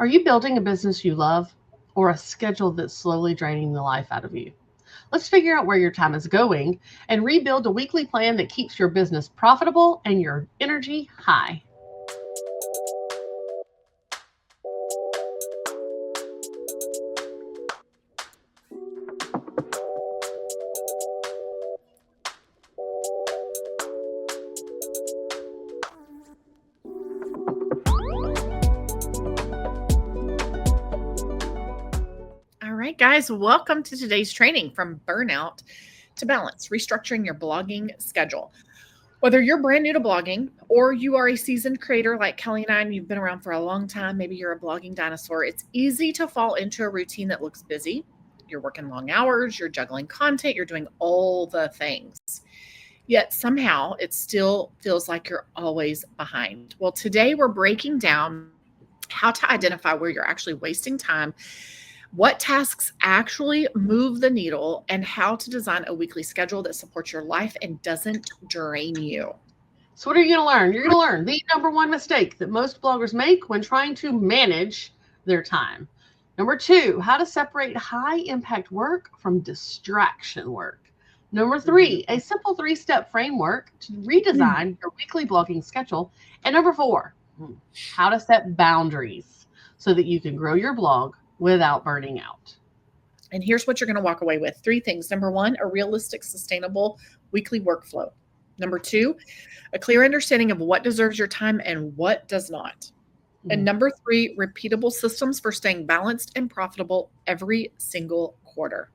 Are you building a business you love or a schedule that's slowly draining the life out of you? Let's figure out where your time is going and rebuild a weekly plan that keeps your business profitable and your energy high. All right, guys, welcome to today's training from Burnout to Balance, restructuring your blogging schedule. Whether you're brand new to blogging or you are a seasoned creator like Kelly and I, and you've been around for a long time, maybe you're a blogging dinosaur, it's easy to fall into a routine that looks busy. You're working long hours, you're juggling content, you're doing all the things. Yet somehow it still feels like you're always behind. Well, today we're breaking down how to identify where you're actually wasting time, what tasks actually move the needle, and how to design a weekly schedule that supports your life and doesn't drain you. So what are you going to learn? You're going to learn the number one mistake that most bloggers make when trying to manage their time. Number two, how to separate high impact work from distraction work. Number three, a simple 3-step framework to redesign your weekly blogging schedule. And number four, how to set boundaries so that you can grow your blog without burning out. And here's what you're going to walk away with. 3 things. Number 1, a realistic, sustainable weekly workflow. Number 2, a clear understanding of what deserves your time and what does not. And number 3, repeatable systems for staying balanced and profitable every single quarter.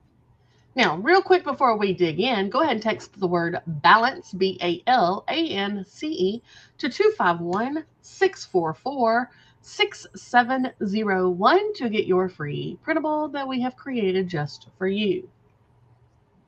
Now, real quick before we dig in, go ahead and text the word BALANCE, BALANCE, to 251-644-6701 to get your free printable that we have created just for you.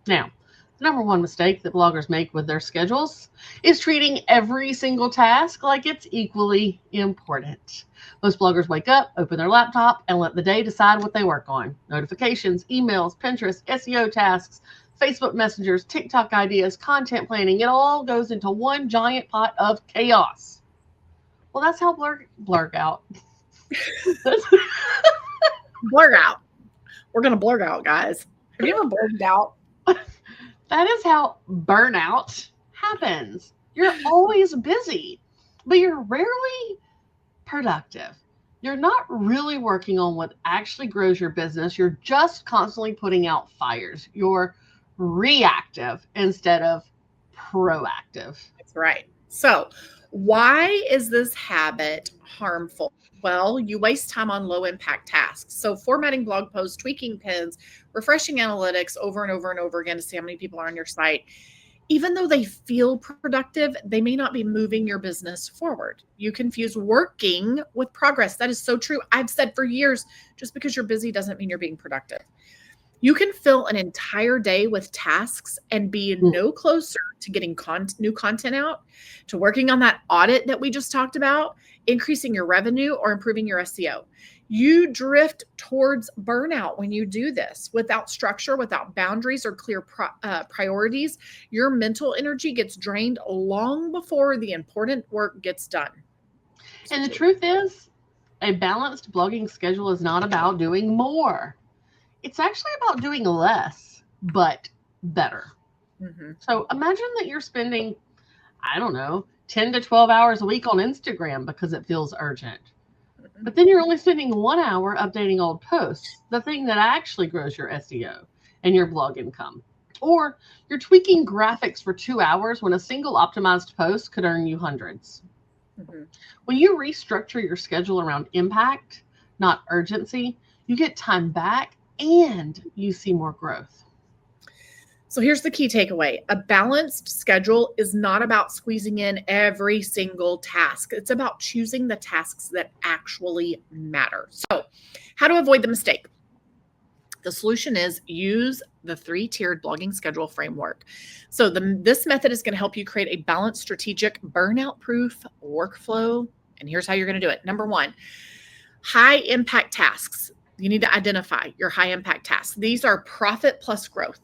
Now, the number one mistake that bloggers make with their schedules is treating every single task like it's equally important. Most bloggers wake up, open their laptop, and let the day decide what they work on. Notifications, emails, Pinterest, SEO tasks, Facebook messengers, TikTok ideas, content planning, it all goes into one giant pot of chaos. Well, that's how blurg out. Blurg out. We're going to blurg out, guys. Have you ever blurged out? That is how burnout happens. You're always busy, but you're rarely productive. You're not really working on what actually grows your business. You're just constantly putting out fires. You're reactive instead of proactive. That's right. So, why is this habit harmful? Well, you waste time on low impact tasks. So formatting blog posts, tweaking pins, refreshing analytics over and over and over again to see how many people are on your site. Even though they feel productive, they may not be moving your business forward. You confuse working with progress. That is so true. I've said for years, just because you're busy doesn't mean you're being productive. You can fill an entire day with tasks and be no closer to getting new content out, to working on that audit that we just talked about, increasing your revenue, or improving your SEO. You drift towards burnout when you do this without structure, without boundaries or clear priorities. Your mental energy gets drained long before the important work gets done. And the truth is, a balanced blogging schedule is not about doing more. It's actually about doing less, but better. So imagine that you're spending, 10 to 12 hours a week on Instagram because it feels urgent. But then you're only spending 1 hour updating old posts, the thing that actually grows your SEO and your blog income. Or you're tweaking graphics for 2 hours when a single optimized post could earn you hundreds. When you restructure your schedule around impact, not urgency, you get time back and you see more growth. So here's the key takeaway. A balanced schedule is not about squeezing in every single task. It's about choosing the tasks that actually matter. So how to avoid the mistake? The solution is use the 3-tiered blogging schedule framework. So this method is going to help you create a balanced, strategic, burnout-proof workflow. And here's how you're going to do it. Number 1, high impact tasks. You need to identify your high impact tasks. These are profit plus growth.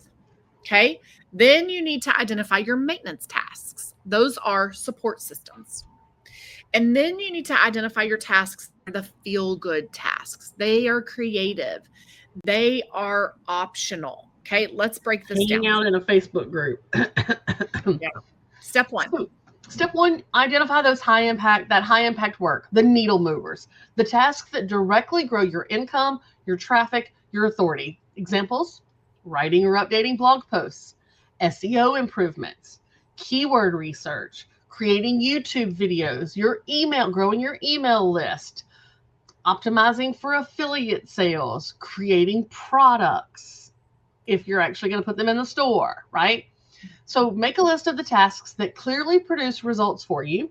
Okay. Then you need to identify your maintenance tasks. Those are support systems. And then you need to identify your tasks, the feel-good tasks. They are creative. They are optional. Okay, let's break this down. Hanging out in a Facebook group. Yeah. Step one. So, step one, identify those high impact work, the needle movers, the tasks that directly grow your income, your traffic, your authority. Examples, writing or updating blog posts, SEO improvements, keyword research, creating YouTube videos, growing your email list, optimizing for affiliate sales, creating products, if you're actually going to put them in the store, right? So make a list of the tasks that clearly produce results for you.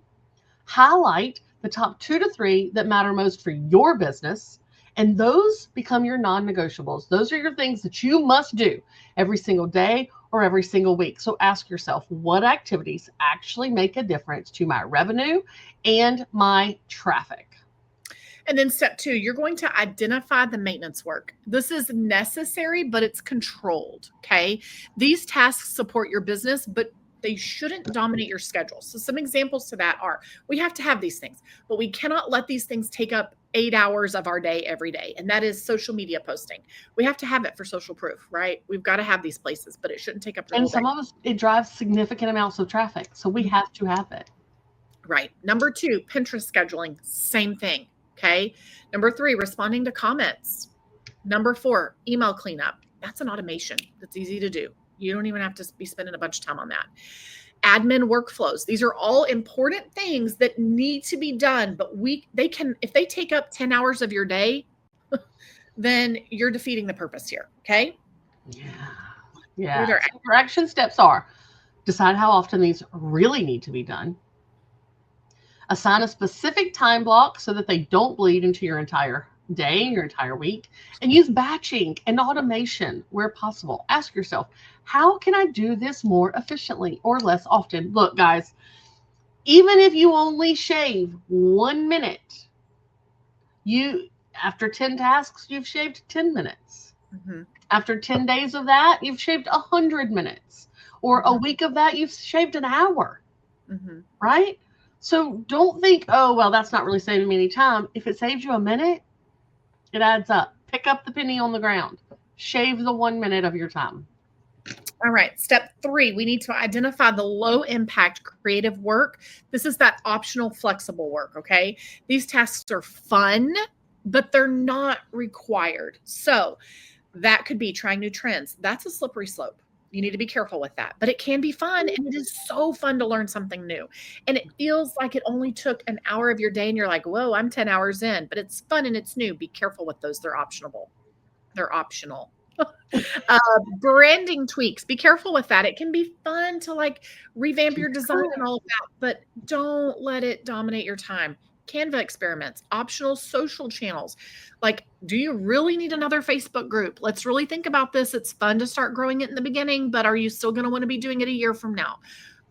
Highlight the top 2 to 3 that matter most for your business, and those become your non-negotiables. Those are your things that you must do every single day or every single week. So ask yourself, what activities actually make a difference to my revenue and my traffic? And then step 2, you're going to identify the maintenance work. This is necessary, but it's controlled, okay? These tasks support your business, but they shouldn't dominate your schedule. So some examples to that are, we have to have these things, but we cannot let these things take up 8 hours of our day every day. And that is social media posting. We have to have it for social proof, right? We've got to have these places, but it shouldn't take up your whole day. And some of us, it drives significant amounts of traffic. So we have to have it. Right. Number 2, Pinterest scheduling, same thing. Okay. Number 3, responding to comments. Number 4, email cleanup. That's an automation. That's easy to do. You don't even have to be spending a bunch of time on that. Admin workflows. These are all important things that need to be done, but if they take up 10 hours of your day, then you're defeating the purpose here. Okay. Yeah. So your action steps are: decide how often these really need to be done. Assign a specific time block so that they don't bleed into your entire day, your entire week, and use batching and automation where possible. Ask yourself, how can I do this more efficiently or less often? Look, guys, even if you only shave 1 minute, after 10 tasks, you've shaved 10 minutes. Mm-hmm. After 10 days of that, you've shaved 100 minutes. Or a week of that, you've shaved an hour. Mm-hmm. Right? So don't think, oh, well, that's not really saving me any time. If it saves you a minute, it adds up. Pick up the penny on the ground. Shave the 1 minute of your time. All right. Step 3, we need to identify the low impact creative work. This is that optional flexible work. Okay. These tasks are fun, but they're not required. So that could be trying new trends. That's a slippery slope. You need to be careful with that, but it can be fun. And it is so fun to learn something new. And it feels like it only took an hour of your day and you're like, whoa, I'm 10 hours in, but it's fun and it's new. Be careful with those. They're optional. Branding tweaks. Be careful with that. It can be fun to like revamp your design and all of that, but don't let it dominate your time. Canva experiments, optional social channels. Like, do you really need another Facebook group? Let's really think about this. It's fun to start growing it in the beginning, but are you still going to want to be doing it a year from now?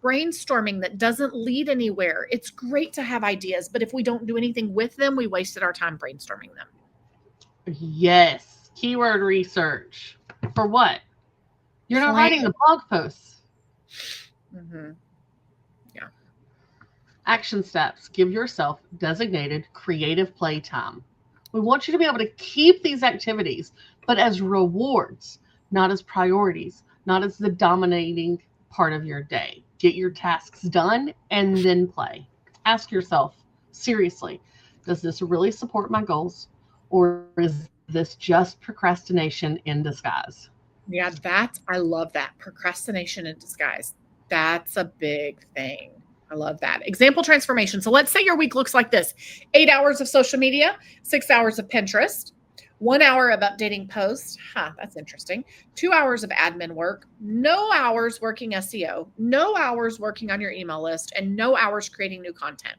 Brainstorming that doesn't lead anywhere. It's great to have ideas, but if we don't do anything with them, we wasted our time brainstorming them. Yes. Keyword research. For what? You're not writing the blog posts. Mm-hmm. Yeah. Action steps. Give yourself designated creative play time. We want you to be able to keep these activities, but as rewards, not as priorities, not as the dominating part of your day. Get your tasks done and then play. Ask yourself, seriously, does this really support my goals, or is this just procrastination in disguise? Yeah, I love that. Procrastination in disguise. That's a big thing. I love that. Example transformation. So let's say your week looks like this: 8 hours of social media, 6 hours of Pinterest, 1 hour of updating posts. That's interesting. 2 hours of admin work, no hours working SEO, no hours working on your email list, and no hours creating new content.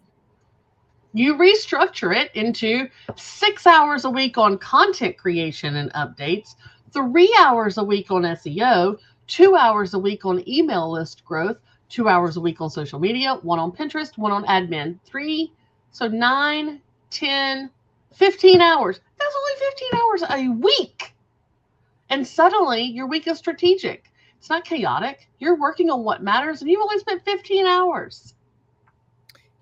You restructure it into 6 hours a week on content creation and updates, 3 hours a week on SEO, 2 hours a week on email list growth, 2 hours a week on social media, 1 on Pinterest, 1 on admin, 3, so 9, 10, 15 hours. That's only 15 hours a week. And suddenly your week is strategic. It's not chaotic. You're working on what matters and you've only spent 15 hours.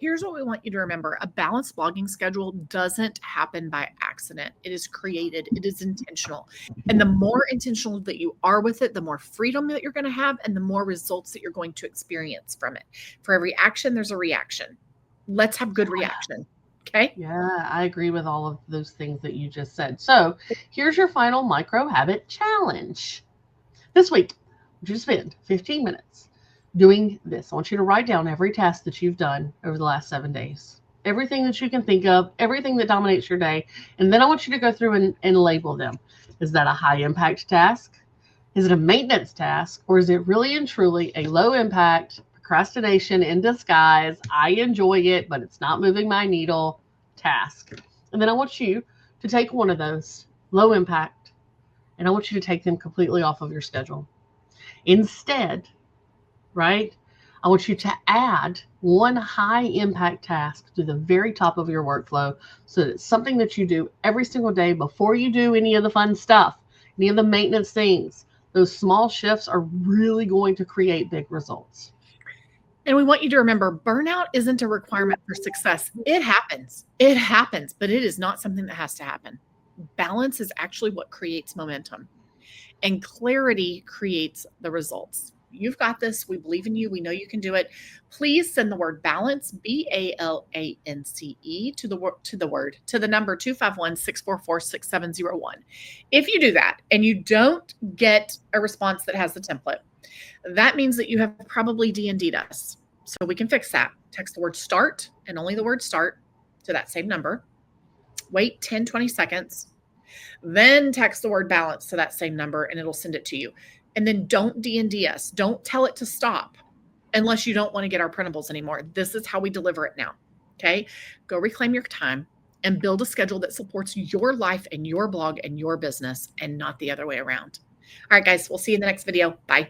Here's what we want you to remember. A balanced blogging schedule doesn't happen by accident. It is created. It is intentional. And the more intentional that you are with it, the more freedom that you're going to have and the more results that you're going to experience from it. For every action, there's a reaction. Let's have good reaction. Okay? Yeah, I agree with all of those things that you just said. So here's your final micro habit challenge. This week, you spend 15 minutes doing this. I want you to write down every task that you've done over the last 7 days, everything that you can think of, everything that dominates your day. And then I want you to go through and label them. Is that a high impact task? Is it a maintenance task? Or is it really and truly a low impact procrastination in disguise? I enjoy it, but it's not moving my needle task. And then I want you to take one of those low impact and I want you to take them completely off of your schedule. Instead, right? I want you to add one high impact task to the very top of your workflow so that it's something that you do every single day before you do any of the fun stuff, any of the maintenance things. Those small shifts are really going to create big results. And we want you to remember, burnout isn't a requirement for success. It happens, but it is not something that has to happen. Balance is actually what creates momentum, and clarity creates the results. You've got this. We believe in you. We know you can do it. Please send the word balance, BALANCE, to the number 251-644-6701. If you do that and you don't get a response that has the template, that means that you have probably D&D'd us. So we can fix that. Text the word start and only the word start to that same number. Wait 10, 20 seconds. Then text the word balance to that same number and it'll send it to you. And then don't D&D us. Don't tell it to stop unless you don't want to get our printables anymore. This is how we deliver it now. Okay? Go reclaim your time and build a schedule that supports your life and your blog and your business and not the other way around. All right, guys, we'll see you in the next video. Bye.